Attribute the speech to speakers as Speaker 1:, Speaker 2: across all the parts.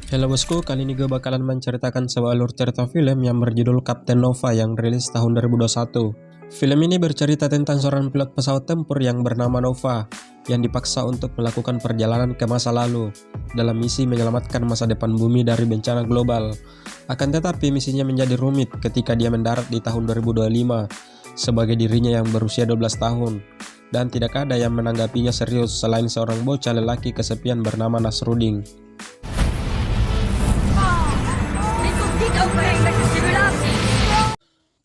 Speaker 1: Halo bosku, kali ini gue bakalan menceritakan sebuah alur cerita film yang berjudul Kapten Nova yang rilis tahun 2021. Film ini bercerita tentang seorang pilot pesawat tempur yang bernama Nova yang dipaksa untuk melakukan perjalanan ke masa lalu dalam misi menyelamatkan masa depan bumi dari bencana global. Akan tetapi misinya menjadi rumit ketika dia mendarat di tahun 2025 sebagai dirinya yang berusia 12 tahun dan tidak ada yang menanggapinya serius selain seorang bocah lelaki kesepian bernama Nasruddin.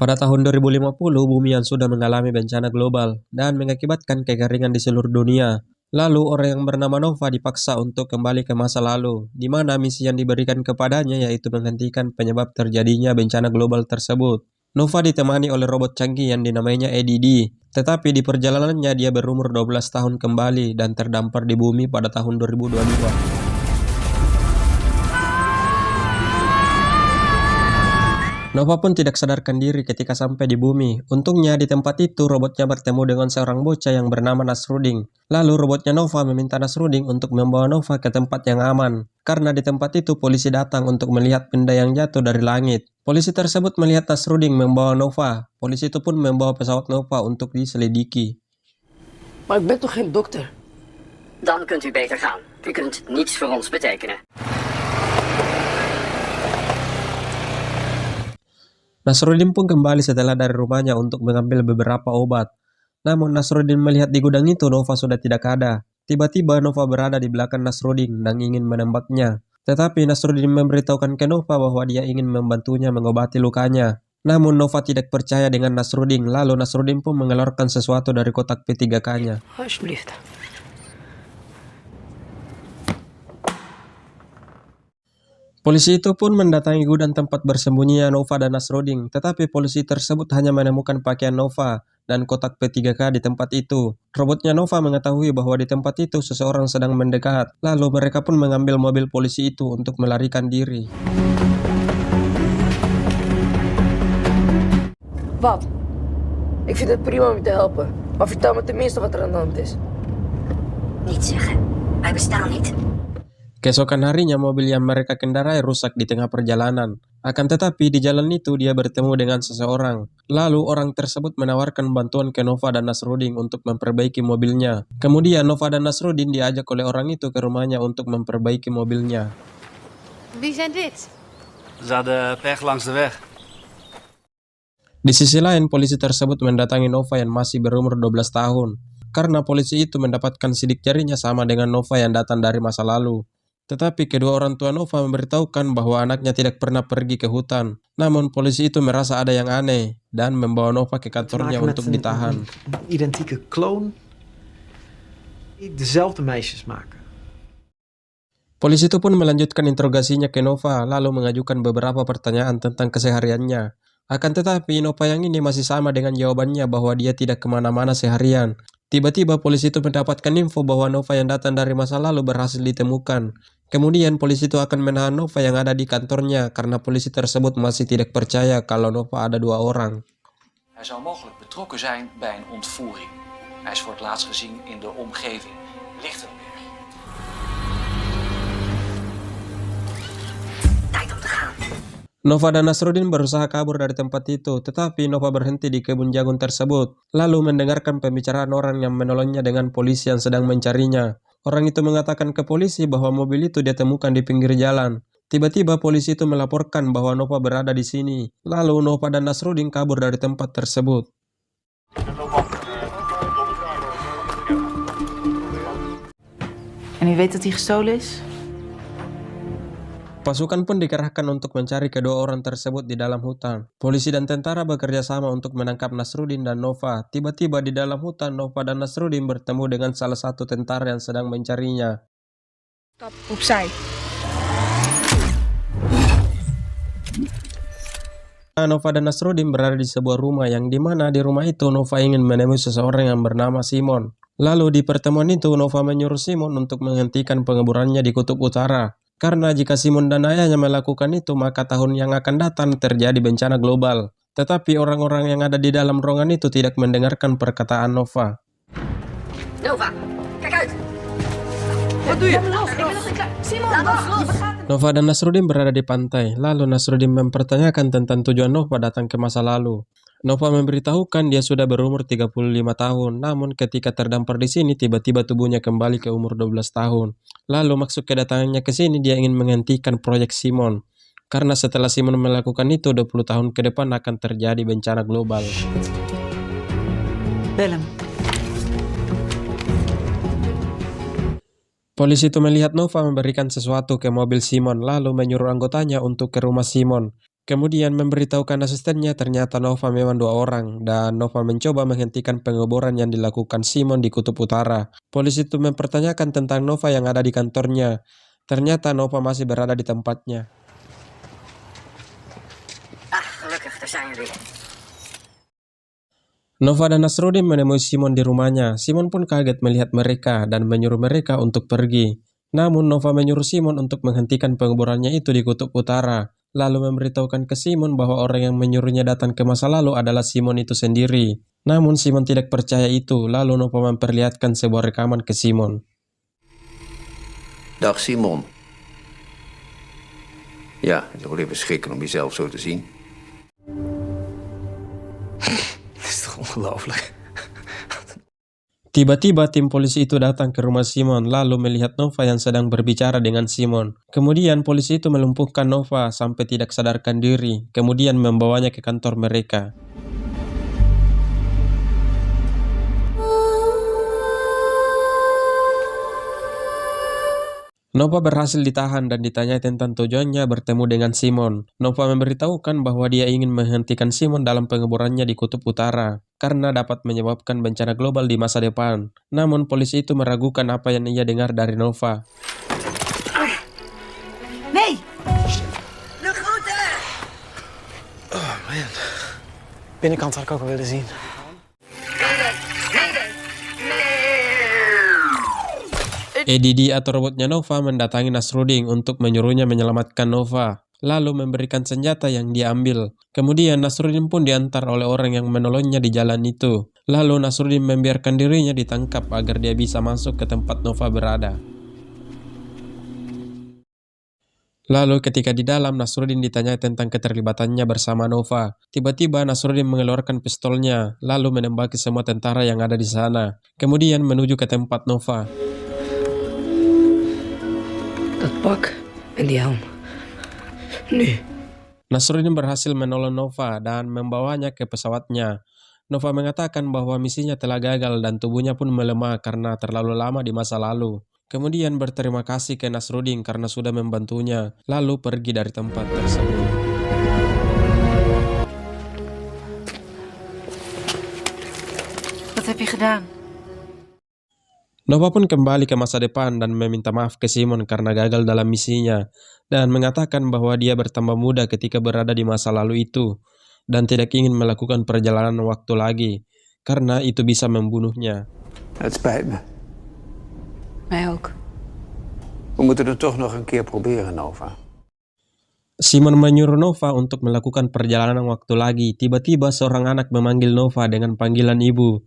Speaker 1: Pada tahun 2050, bumi yang sudah mengalami bencana global dan mengakibatkan kekeringan di seluruh dunia. Lalu orang yang bernama Nova dipaksa untuk kembali ke masa lalu, di mana misi yang diberikan kepadanya yaitu menghentikan penyebab terjadinya bencana global tersebut. Nova ditemani oleh robot canggih yang dinamainya ADD, tetapi di perjalanannya dia berumur 12 tahun kembali dan terdampar di bumi pada tahun 2025. Nova pun tidak sadarkan diri ketika sampai di bumi. Untungnya di tempat itu robotnya bertemu dengan seorang bocah yang bernama Nasruddin. Lalu robotnya Nova meminta Nasruddin untuk membawa Nova ke tempat yang aman. Karena di tempat itu polisi datang untuk melihat benda yang jatuh dari langit. Polisi tersebut melihat Nasruddin membawa Nova. Polisi itu pun membawa pesawat Nova untuk diselidiki.
Speaker 2: Maar ik ben toch geen dokter?
Speaker 3: Dan kunt u beter gaan. U kunt niets voor ons betekenen.
Speaker 1: Nasruddin pun kembali setelah dari rumahnya untuk mengambil beberapa obat. Namun Nasruddin melihat di gudang itu Nova sudah tidak ada. Tiba-tiba Nova berada di belakang Nasruddin dan ingin menembaknya. Tetapi Nasruddin memberitahukan ke Nova bahwa dia ingin membantunya mengobati lukanya. Namun Nova tidak percaya dengan Nasruddin, lalu Nasruddin pun mengeluarkan sesuatu dari kotak P3K-nya.
Speaker 2: Alsjeblieft.
Speaker 1: Polisi itu pun mendatangi gudang tempat bersembunyinya Nova dan Nasruddin, tetapi polisi tersebut hanya menemukan pakaian Nova dan kotak P3K di tempat itu. Robotnya Nova mengetahui bahwa di tempat itu seseorang sedang mendekat, lalu mereka pun mengambil mobil polisi itu untuk melarikan diri.
Speaker 2: Wat? Ik vind het prima om je te helpen. Maar vertel me tenminste wat er aan de hand is.
Speaker 3: Niet zeggen. Wij bestaan niet.
Speaker 1: Keesokan harinya mobil yang mereka kendarai rusak di tengah perjalanan. Akan tetapi di jalan itu dia bertemu dengan seseorang. Lalu orang tersebut menawarkan bantuan ke Nova dan Nasruddin untuk memperbaiki mobilnya. Kemudian Nova dan Nasruddin diajak oleh orang itu ke rumahnya untuk memperbaiki mobilnya.
Speaker 4: Wie zijn dit?
Speaker 5: Ze hadden pech langs de weg.
Speaker 1: Di sisi lain, polisi tersebut mendatangi Nova yang masih berumur 12 tahun. Karena polisi itu mendapatkan sidik jarinya sama dengan Nova yang datang dari masa lalu. Tetapi kedua orang tua Nova memberitahukan bahwa anaknya tidak pernah pergi ke hutan. Namun polisi itu merasa ada yang aneh dan membawa Nova ke kantornya untuk ditahan.
Speaker 6: Een identieke kloon die dezelfde meisjes maken.
Speaker 1: Polisi itu pun melanjutkan interogasinya ke Nova lalu mengajukan beberapa pertanyaan tentang kesehariannya. Akan tetapi Nova yang ini masih sama dengan jawabannya bahwa dia tidak kemana-mana seharian. Tiba-tiba polisi itu mendapatkan info bahwa Nova yang datang dari masa lalu berhasil ditemukan. Kemudian polisi itu akan menahan Nova yang ada di kantornya karena polisi tersebut masih tidak percaya kalau Nova ada dua orang.
Speaker 7: Hij zou mogelijk betrokken zijn bij een ontvoering. Hij is voor het laatst gezien in de omgeving Lichtenberg.
Speaker 3: Tijd om te gaan.
Speaker 1: Nova dan Nasruddin berusaha kabur dari tempat itu, tetapi Nova berhenti di kebun jagung tersebut, lalu mendengarkan pembicaraan orang yang menolongnya dengan polisi yang sedang mencarinya. Orang itu mengatakan ke polisi bahwa mobil itu dia temukan di pinggir jalan. Tiba-tiba polisi itu melaporkan bahwa Nova berada di sini, lalu Nova dan Nasruddin kabur dari tempat tersebut.
Speaker 4: En u weet dat hij gestolen is?
Speaker 1: Pasukan pun dikerahkan untuk mencari kedua orang tersebut di dalam hutan. Polisi dan tentara bekerja sama untuk menangkap Nasruddin dan Nova. Tiba-tiba di dalam hutan, Nova dan Nasruddin bertemu dengan salah satu tentara yang sedang mencarinya.
Speaker 4: Stap opzij.
Speaker 1: Nova dan Nasruddin berada di sebuah rumah yang dimana di rumah itu Nova ingin menemui seseorang yang bernama Simon. Lalu di pertemuan itu Nova menyuruh Simon untuk menghentikan pengeburannya di kutub utara. Karena jika Simon dan ayahnya melakukan itu, maka tahun yang akan datang terjadi bencana global. Tetapi orang-orang yang ada di dalam ruangan itu tidak mendengarkan perkataan Nova.
Speaker 3: Nova, kijk uit.
Speaker 2: Wat doe je?
Speaker 4: Ik wil dat ik... Simon, wacht!
Speaker 1: Nova dan Nasruddin berada di pantai, lalu Nasruddin mempertanyakan tentang tujuan Nova datang ke masa lalu. Nova memberitahukan dia sudah berumur 35 tahun, namun ketika terdampar di sini tiba-tiba tubuhnya kembali ke umur 12 tahun. Lalu maksud kedatangannya ke sini dia ingin menghentikan proyek Simon. Karena setelah Simon melakukan itu 20 tahun ke depan akan terjadi bencana global.
Speaker 4: Bel hem.
Speaker 1: Polisi itu melihat Nova memberikan sesuatu ke mobil Simon, lalu menyuruh anggotanya untuk ke rumah Simon. Kemudian memberitahukan asistennya ternyata Nova memang 2 orang, dan Nova mencoba menghentikan pengeboran yang dilakukan Simon di Kutub Utara. Polisi itu mempertanyakan tentang Nova yang ada di kantornya. Ternyata Nova masih berada di tempatnya.
Speaker 3: Ah, gelukkig, daar zijn we weer.
Speaker 1: Nova dan Nasruddin menemui Simon di rumahnya. Simon pun kaget melihat mereka dan menyuruh mereka untuk pergi. Namun Nova menyuruh Simon untuk menghentikan pengeborannya itu di Kutub Utara. Lalu memberitahukan ke Simon bahwa orang yang menyuruhnya datang ke masa lalu adalah Simon itu sendiri. Namun Simon tidak percaya itu. Lalu Nova memperlihatkan sebuah rekaman ke Simon.
Speaker 8: Dag Simon. Ja, het is wel even schrikken om jezelf zo te zien.
Speaker 6: Ongelooflijk.
Speaker 1: Tiba-tiba tim polisi itu datang ke rumah Simon lalu melihat Nova yang sedang berbicara dengan Simon. Kemudian polisi itu melumpuhkan Nova sampai tidak sadarkan diri, kemudian membawanya ke kantor mereka. Nova berhasil ditahan dan ditanya tentang tujuannya bertemu dengan Simon. Nova memberitahukan bahwa dia ingin menghentikan Simon dalam pengeborannya di Kutub Utara, karena dapat menyebabkan bencana global di masa depan. Namun polisi itu meragukan apa yang ia dengar dari Nova.
Speaker 4: Nee!
Speaker 2: De groeten!
Speaker 6: Oh man. Binnenkant had ik ook wel willen zien.
Speaker 1: EDD atau robotnya Nova mendatangi Nasruddin untuk menyuruhnya menyelamatkan Nova, lalu memberikan senjata yang dia ambil. Kemudian Nasruddin pun diantar oleh orang yang menolongnya di jalan itu. Lalu Nasruddin membiarkan dirinya ditangkap agar dia bisa masuk ke tempat Nova berada. Lalu ketika di dalam, Nasruddin ditanya tentang keterlibatannya bersama Nova. Tiba-tiba Nasruddin mengeluarkan pistolnya, lalu menembaki semua tentara yang ada di sana. Kemudian menuju ke tempat Nova.
Speaker 2: Dat pak en die helm. Nu.
Speaker 1: Nasruddin berhasil menolong Nova dan membawanya ke pesawatnya. Nova mengatakan bahwa misinya telah gagal dan tubuhnya pun melemah karena terlalu lama di masa lalu. Kemudian berterima kasih ke Nasruddin karena sudah membantunya, lalu pergi dari tempat tersebut.
Speaker 4: Wat heb je gedaan?
Speaker 1: Nova pun kembali ke masa depan dan meminta maaf ke Simon karena gagal dalam misinya, dan mengatakan bahwa dia bertambah muda ketika berada di masa lalu itu, dan tidak ingin melakukan perjalanan waktu lagi, karena itu bisa membunuhnya.
Speaker 8: Het spijt me.
Speaker 4: Mij ook.
Speaker 8: We moeten het toch nog een keer proberen, Nova.
Speaker 1: Simon menyuruh Nova untuk melakukan perjalanan waktu lagi. Tiba-tiba seorang anak memanggil Nova dengan panggilan ibu.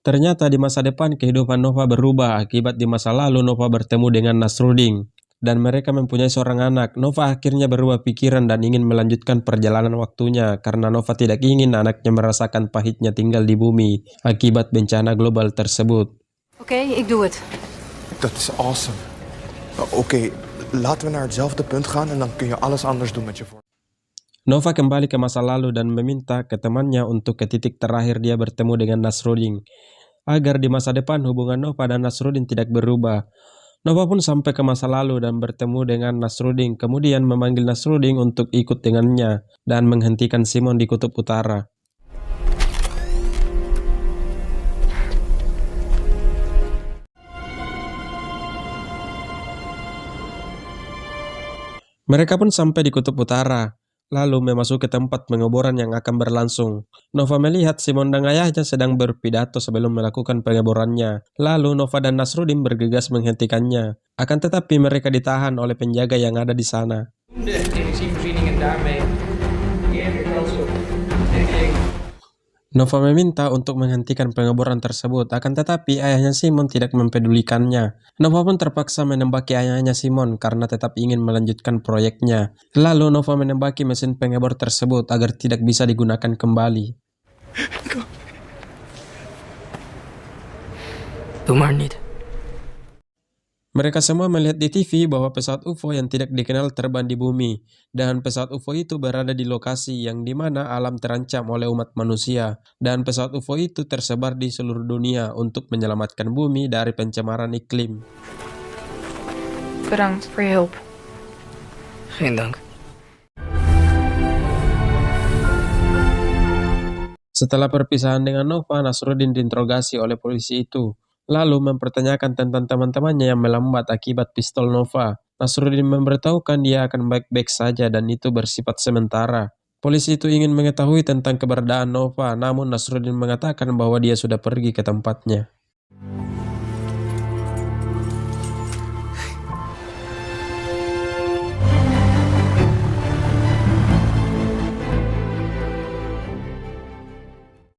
Speaker 1: Ternyata di masa depan kehidupan Nova berubah akibat di masa lalu Nova bertemu dengan Nasruddin. Dan mereka mempunyai seorang anak. Nova akhirnya berubah pikiran dan ingin melanjutkan perjalanan waktunya karena Nova tidak ingin anaknya merasakan pahitnya tinggal di bumi akibat bencana global tersebut.
Speaker 4: Oké, ik doe het.
Speaker 9: Dat is awesome. Oké, laten we naar hetzelfde punt gaan en dan kun je alles anders doen met je voor.
Speaker 1: Nova kembali ke masa lalu dan meminta ke temannya untuk ke titik terakhir dia bertemu dengan Nasruddin, agar di masa depan hubungan Nova dan Nasruddin tidak berubah. Nova pun sampai ke masa lalu dan bertemu dengan Nasruddin, kemudian memanggil Nasruddin untuk ikut dengannya dan menghentikan Simon di Kutub Utara. Mereka pun sampai di Kutub Utara, lalu memasuki tempat pengeboran yang akan berlangsung. Nova melihat Simon dan ayahnya sedang berpidato sebelum melakukan pengeborannya. Lalu Nova dan Nasruddin bergegas menghentikannya. Akan tetapi mereka ditahan oleh penjaga yang ada di sana. Nova meminta untuk menghentikan pengeboran tersebut, akan tetapi ayahnya Simon tidak mempedulikannya. Nova pun terpaksa menembaki ayahnya Simon karena tetap ingin melanjutkan proyeknya. Lalu Nova menembaki mesin pengebor tersebut agar tidak bisa digunakan kembali.
Speaker 2: Doe maar niet.
Speaker 1: Mereka semua melihat di TV bahwa pesawat UFO yang tidak dikenal terbang di bumi, dan pesawat UFO itu berada di lokasi yang dimana alam terancam oleh umat manusia, dan pesawat UFO itu tersebar di seluruh dunia untuk menyelamatkan bumi dari pencemaran iklim.
Speaker 4: Bedankt voor je hulp.
Speaker 2: Geen dank.
Speaker 1: Setelah perpisahan dengan Nova, Nasruddin diinterogasi oleh polisi itu, lalu mempertanyakan tentang teman-temannya yang melambat akibat pistol Nova. Nasruddin memberitahukan dia akan baik-baik saja dan itu bersifat sementara. Polisi itu ingin mengetahui tentang keberadaan Nova, namun Nasruddin mengatakan bahwa dia sudah pergi ke tempatnya.